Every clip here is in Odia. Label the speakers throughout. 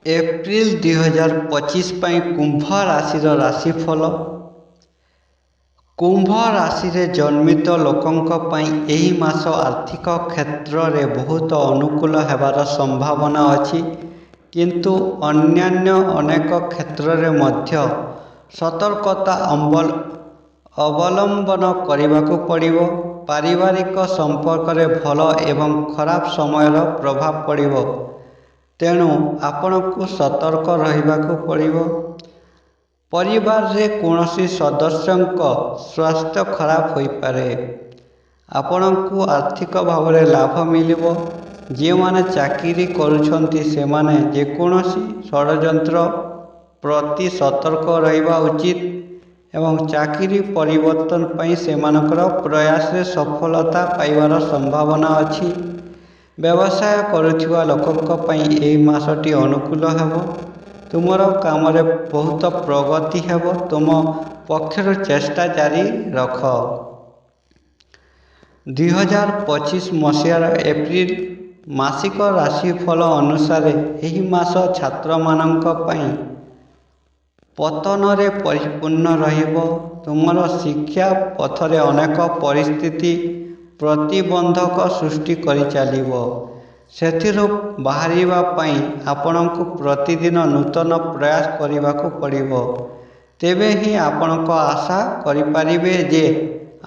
Speaker 1: ଏପ୍ରିଲ 2025 ପାଇଁ କୁମ୍ଭ ରାଶିର ରାଶିଫଳ। କୁମ୍ଭ ରାଶିରେ ଜନ୍ମିତ ଲୋକଙ୍କ ପାଇଁ ଏହି ମାସ ଆର୍ଥିକ କ୍ଷେତ୍ରରେ ବହୁତ ଅନୁକୂଳ ହେବାର ସମ୍ଭାବନା ଅଛି, କିନ୍ତୁ ଅନ୍ୟାନ୍ୟ ଅନେକ କ୍ଷେତ୍ରରେ ମଧ୍ୟ ସତର୍କତା ଅବଲମ୍ବନ କରିବାକୁ ପଡ଼ିବ। ପାରିବାରିକ ସମ୍ପର୍କରେ ଭଲ ଏବଂ ଖରାପ ସମୟର ପ୍ରଭାବ ପଡ଼ିବ, ତେଣୁ ଆପଣଙ୍କୁ ସତର୍କ ରହିବାକୁ ପଡ଼ିବ। ପରିବାରରେ କୌଣସି ସଦସ୍ୟଙ୍କ ସ୍ୱାସ୍ଥ୍ୟ ଖରାପ ହୋଇପାରେ। ଆପଣଙ୍କୁ ଆର୍ଥିକ ଭାବରେ ଲାଭ ମିଳିବ। ଯେଉଁମାନେ ଚାକିରି କରୁଛନ୍ତି ସେମାନେ ଯେକୌଣସି ଷଡ଼ଯନ୍ତ୍ର ପ୍ରତି ସତର୍କ ରହିବା ଉଚିତ ଏବଂ ଚାକିରି ପରିବର୍ତ୍ତନ ପାଇଁ ସେମାନଙ୍କର ପ୍ରୟାସରେ ସଫଳତା ପାଇବାର ସମ୍ଭାବନା ଅଛି। ବ୍ୟବସାୟ କରୁଥିବା ଲୋକଙ୍କ ପାଇଁ ଏହି ମାସଟି ଅନୁକୂଳ ହେବ। ତୁମର କାମରେ ବହୁତ ପ୍ରଗତି ହେବ। ତୁମ ପକ୍ଷରୁ ଚେଷ୍ଟା ଜାରି ରଖ। 2025 ମସିହାର ଏପ୍ରିଲ ମାସିକ ରାଶିଫଳ ଅନୁସାରେ ଏହି ମାସ ଛାତ୍ରମାନଙ୍କ ପାଇଁ ପତନରେ ପରିପୂର୍ଣ୍ଣ ରହିବ। ତୁମର ଶିକ୍ଷା ପଥରେ ଅନେକ ପରିସ୍ଥିତି ପ୍ରତିବନ୍ଧକ ସୃଷ୍ଟି କରିଚାଲିବ। ସେଥିରୁ ବାହାରିବା ପାଇଁ ଆପଣଙ୍କୁ ପ୍ରତିଦିନ ନୂତନ ପ୍ରୟାସ କରିବାକୁ ପଡ଼ିବ। ତେବେ ହିଁ ଆପଣ ଆଶା କରିପାରିବେ ଯେ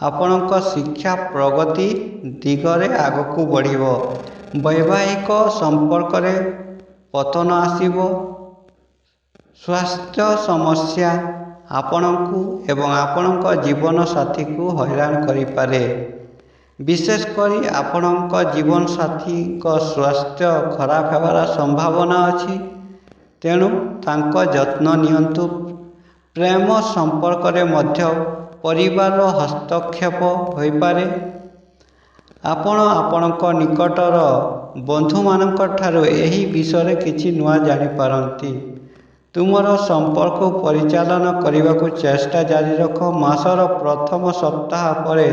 Speaker 1: ଆପଣଙ୍କ ଶିକ୍ଷା ପ୍ରଗତି ଦିଗରେ ଆଗକୁ ବଢ଼ିବ। ବୈବାହିକ ସମ୍ପର୍କରେ ପତନ ଆସିବ। ସ୍ୱାସ୍ଥ୍ୟ ସମସ୍ୟା ଆପଣଙ୍କୁ ଏବଂ ଆପଣଙ୍କ ଜୀବନସାଥୀକୁ ହଇରାଣ କରିପାରେ। ବିଶେଷ କରି ଆପଣଙ୍କ ଜୀବନସାଥୀଙ୍କ ସ୍ୱାସ୍ଥ୍ୟ ଖରାପ ହେବାର ସମ୍ଭାବନା ଅଛି, ତେଣୁ ତାଙ୍କ ଯତ୍ନ ନିଅନ୍ତୁ। ପ୍ରେମ ସମ୍ପର୍କରେ ମଧ୍ୟ ପରିବାରର ହସ୍ତକ୍ଷେପ ହୋଇପାରେ। ଆପଣ ଆପଣଙ୍କ ନିକଟର ବନ୍ଧୁମାନଙ୍କଠାରୁ ଏହି ବିଷୟରେ କିଛି ନୂଆ ଜାଣିପାରନ୍ତି। ତୁମର ସମ୍ପର୍କକୁ ପରିଚାଳନା କରିବାକୁ ଚେଷ୍ଟା ଜାରି ରଖ। ମାସର ପ୍ରଥମ ସପ୍ତାହ ପରେ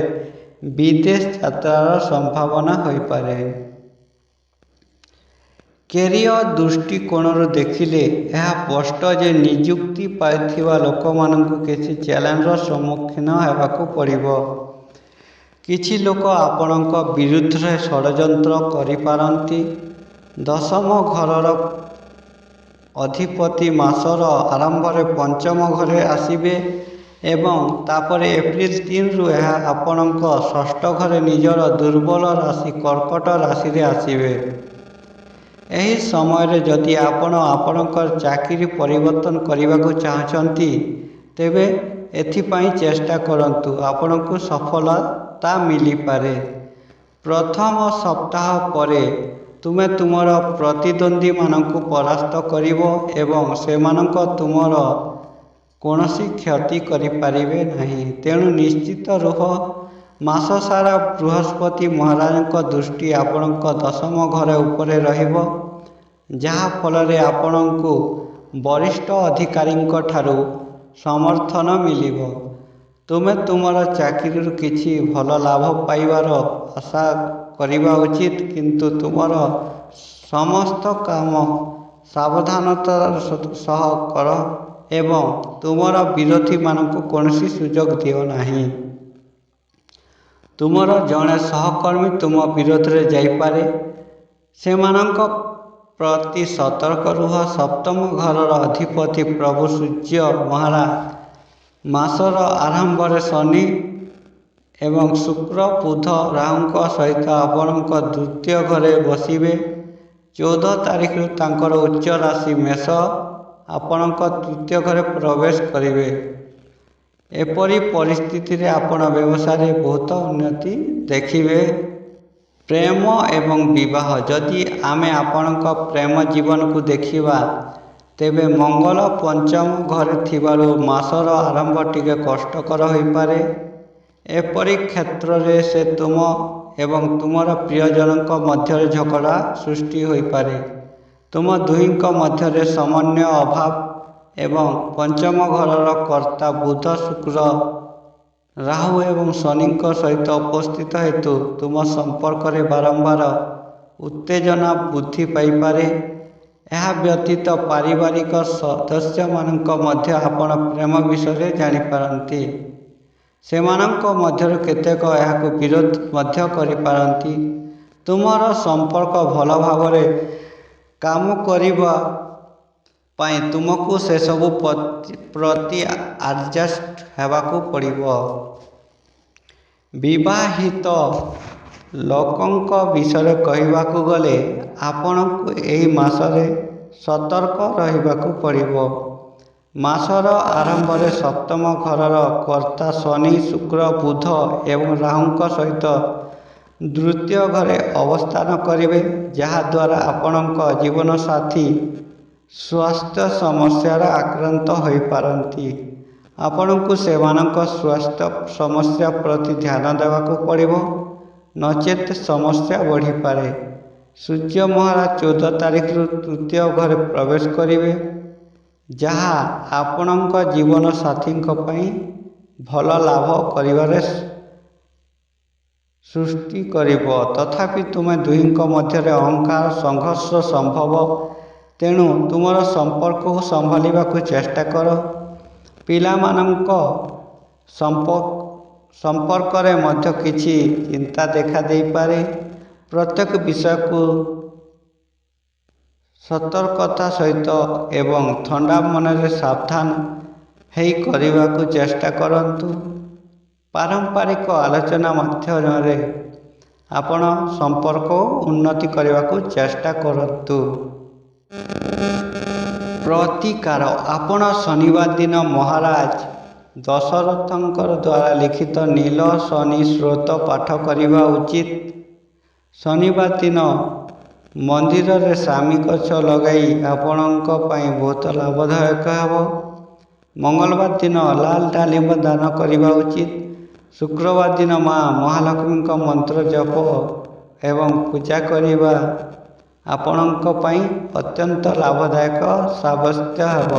Speaker 1: ବିଦେଶ ଯାତ୍ରାର ସମ୍ଭାବନା ହୋଇପାରେ। କ୍ୟାରିୟର ଦୃଷ୍ଟିକୋଣରୁ ଦେଖିଲେ ଏହା ସ୍ପଷ୍ଟ ଯେ ନିଯୁକ୍ତି ପାଇଥିବା ଲୋକମାନଙ୍କୁ କିଛି ଚ୍ୟାଲେଞ୍ଜର ସମ୍ମୁଖୀନ ହେବାକୁ ପଡ଼ିବ। କିଛି ଲୋକ ଆପଣଙ୍କ ବିରୁଦ୍ଧରେ ଷଡ଼ଯନ୍ତ୍ର କରିପାରନ୍ତି। ଦଶମ ଘରର ଅଧିପତି ମାସର ଆରମ୍ଭରେ ପଞ୍ଚମ ଘରେ ଆସିବେ ଏବଂ ତାପରେ ଏପ୍ରିଲ 3ରୁ ଏହା ଆପଣଙ୍କ ଷଷ୍ଠ ଘରେ ନିଜର ଦୁର୍ବଳ ରାଶି କର୍କଟ ରାଶିରେ ଆସିବେ। ଏହି ସମୟରେ ଯଦି ଆପଣ ଆପଣଙ୍କ ଚାକିରି ପରିବର୍ତ୍ତନ କରିବାକୁ ଚାହୁଁଛନ୍ତି, ତେବେ ଏଥିପାଇଁ ଚେଷ୍ଟା କରନ୍ତୁ। ଆପଣଙ୍କୁ ସଫଳତା ମିଳିପାରେ। ପ୍ରଥମ ସପ୍ତାହ ପରେ ତୁମେ ତୁମର ପ୍ରତିଦ୍ୱନ୍ଦ୍ୱୀମାନଙ୍କୁ ପରାସ୍ତ କରିବ ଏବଂ ସେମାନେ ତୁମର କୌଣସି କ୍ଷତି କରିପାରିବେ ନାହିଁ, ତେଣୁ ନିଶ୍ଚିତ ରୁହ। ମାସ ସାରା ବୃହସ୍ପତି ମହାରାଜଙ୍କ ଦୃଷ୍ଟି ଆପଣଙ୍କ ଦଶମ ଘର ଉପରେ ରହିବ, ଯାହା ଫଳରେ ଆପଣଙ୍କୁ ବରିଷ୍ଠ ଅଧିକାରୀଙ୍କଠାରୁ ସମର୍ଥନ ମିଳିବ। ତୁମେ ତୁମର ଚାକିରିରୁ କିଛି ଭଲ ଲାଭ ପାଇବାର ଆଶା କରିବା ଉଚିତ, କିନ୍ତୁ ତୁମର ସମସ୍ତ କାମ ସାବଧାନତାର ସହ କର ଏବଂ ତୁମର ବିରୋଧୀମାନଙ୍କୁ କୌଣସି ସୁଯୋଗ ଦିଅ ନାହିଁ। ତୁମର ଜଣେ ସହକର୍ମୀ ତୁମ ବିରୋଧରେ ଯାଇପାରେ। ସେମାନଙ୍କ ପ୍ରତି ସତର୍କ ରୁହ। ସପ୍ତମ ଘରର ଅଧିପତି ପ୍ରଭୁ ସୂର୍ଯ୍ୟ ମହାରାଜ ମାସର ଆରମ୍ଭରେ ଶନି ଏବଂ ଶୁକ୍ର, ବୁଧ, ରାହୁଙ୍କ ସହିତ ଆପଣଙ୍କ ଦ୍ୱିତୀୟ ଘରେ ବସିବେ। 14 ତାରିଖରୁ ତାଙ୍କର ଉଚ୍ଚ ରାଶି ମେଷ ଆପଣଙ୍କ ତୃତୀୟ ଘରେ ପ୍ରବେଶ କରିବେ। ଏପରି ପରିସ୍ଥିତିରେ ଆପଣ ବ୍ୟବସାୟରେ ବହୁତ ଉନ୍ନତି ଦେଖିବେ। ପ୍ରେମ ଏବଂ ବିବାହ। ଯଦି ଆମେ ଆପଣଙ୍କ ପ୍ରେମ ଜୀବନକୁ ଦେଖିବା, ତେବେ ମଙ୍ଗଳ ପଞ୍ଚମ ଘରେ ଥିବାରୁ ମାସର ଆରମ୍ଭ ଟିକେ କଷ୍ଟକର ହୋଇପାରେ। ଏପରି କ୍ଷେତ୍ରରେ ସେ ତୁମ ଏବଂ ତୁମର ପ୍ରିୟଜନଙ୍କ ମଧ୍ୟରେ ଝଗଡ଼ା ସୃଷ୍ଟି ହୋଇପାରେ। ତୁମ ଦୁହିଁଙ୍କ ମଧ୍ୟରେ ସମନ୍ୱୟ ଅଭାବ ଏବଂ ପଞ୍ଚମ ଘରର କର୍ତ୍ତା ବୁଧ, ଶୁକ୍ର, ରାହୁ ଏବଂ ଶନିଙ୍କ ସହିତ ଉପସ୍ଥିତ ହେତୁ ତୁମ ସମ୍ପର୍କରେ ବାରମ୍ବାର ଉତ୍ତେଜନା ବୃଦ୍ଧି ପାଇପାରେ। ଏହା ବ୍ୟତୀତ ପାରିବାରିକ ସଦସ୍ୟମାନଙ୍କ ମଧ୍ୟ ଆପଣ ପ୍ରେମ ବିଷୟରେ ଜାଣିପାରନ୍ତି। ସେମାନଙ୍କ ମଧ୍ୟରୁ କେତେକ ଏହାକୁ ବିରୋଧ ମଧ୍ୟ କରିପାରନ୍ତି। ତୁମର ସମ୍ପର୍କ ଭଲ ଭାବରେ କାମ କରିବା ପାଇଁ ତୁମକୁ ସେସବୁ ପ୍ରତି ଆଡ଼ଜଷ୍ଟ ହେବାକୁ ପଡ଼ିବ। ବିବାହିତ ଲୋକଙ୍କ ବିଷୟରେ କହିବାକୁ ଗଲେ ଆପଣଙ୍କୁ ଏହି ମାସରେ ସତର୍କ ରହିବାକୁ ପଡ଼ିବ। ମାସର ଆରମ୍ଭରେ ସପ୍ତମ ଘରର କର୍ତ୍ତା ଶନି, ଶୁକ୍ର, ବୁଧ ଏବଂ ରାହୁଙ୍କ ସହିତ ତୃତୀୟ ଘରେ ଅବସ୍ଥାନ କରିବେ, ଯାହାଦ୍ୱାରା ଆପଣଙ୍କ ଜୀବନସାଥୀ ସ୍ୱାସ୍ଥ୍ୟ ସମସ୍ୟାରେ ଆକ୍ରାନ୍ତ ହୋଇପାରନ୍ତି। ଆପଣଙ୍କୁ ସେମାନଙ୍କ ସ୍ୱାସ୍ଥ୍ୟ ସମସ୍ୟା ପ୍ରତି ଧ୍ୟାନ ଦେବାକୁ ପଡ଼ିବ, ନଚେତ୍ ସମସ୍ୟା ବଢ଼ିପାରେ। ସୂର୍ଯ୍ୟ ମହାରାଜ 14 ତାରିଖରୁ ତୃତୀୟ ଘରେ ପ୍ରବେଶ କରିବେ, ଯାହା ଆପଣଙ୍କ ଜୀବନସାଥୀଙ୍କ ପାଇଁ ଭଲ ଲାଭ କରିବାରେ ସୃଷ୍ଟି କରିବ। ତଥାପି ତୁମ ଦୁହିଁଙ୍କ ମଧ୍ୟରେ ଅହଙ୍କାର ସଂଘର୍ଷ ସମ୍ଭବ, ତେଣୁ ତୁମର ସମ୍ପର୍କକୁ ସମ୍ଭାଳିବାକୁ ଚେଷ୍ଟା କର। ପିଲାମାନଙ୍କ ସମ୍ପର୍କରେ ମଧ୍ୟ କିଛି ଚିନ୍ତା ଦେଖାଦେଇପାରେ। ପ୍ରତ୍ୟେକ ବିଷୟକୁ ସତର୍କତା ସହିତ ଏବଂ ଥଣ୍ଡା ମନରେ ସାବଧାନ ହେଇ କରିବାକୁ ଚେଷ୍ଟା କରନ୍ତୁ। ପାରମ୍ପରିକ ଆଲୋଚନା ମାଧ୍ୟମରେ ଆପଣ ସମ୍ପର୍କକୁ ଉନ୍ନତି କରିବାକୁ ଚେଷ୍ଟା କରନ୍ତୁ। ପ୍ରତିକାର ଆପଣ ଶନିବାର ଦିନ ମହାରାଜ ଦଶରଥଙ୍କ ଦ୍ୱାରା ଲିଖିତ ନୀଳ ଶନି ସ୍ତୋତ୍ର ପାଠ କରିବା ଉଚିତ। ଶନିବାର ଦିନ ମନ୍ଦିରରେ ଶାମି ଗଛ ଲଗାଇ ଆପଣଙ୍କ ପାଇଁ ବହୁତ ଲାଭଦାୟକ ହେବ। ମଙ୍ଗଳବାର ଦିନ ଲାଲ ଡାଳିମ୍ବ ଦାନ କରିବା ଉଚିତ। ଶୁକ୍ରବାର ଦିନ ମା ମହାଲକ୍ଷ୍ମୀଙ୍କ ମନ୍ତ୍ର ଜପ ଏବଂ ପୂଜା କରିବା ଆପଣଙ୍କ ପାଇଁ ଅତ୍ୟନ୍ତ ଲାଭଦାୟକ ସାବ୍ୟସ୍ତ ହେବ।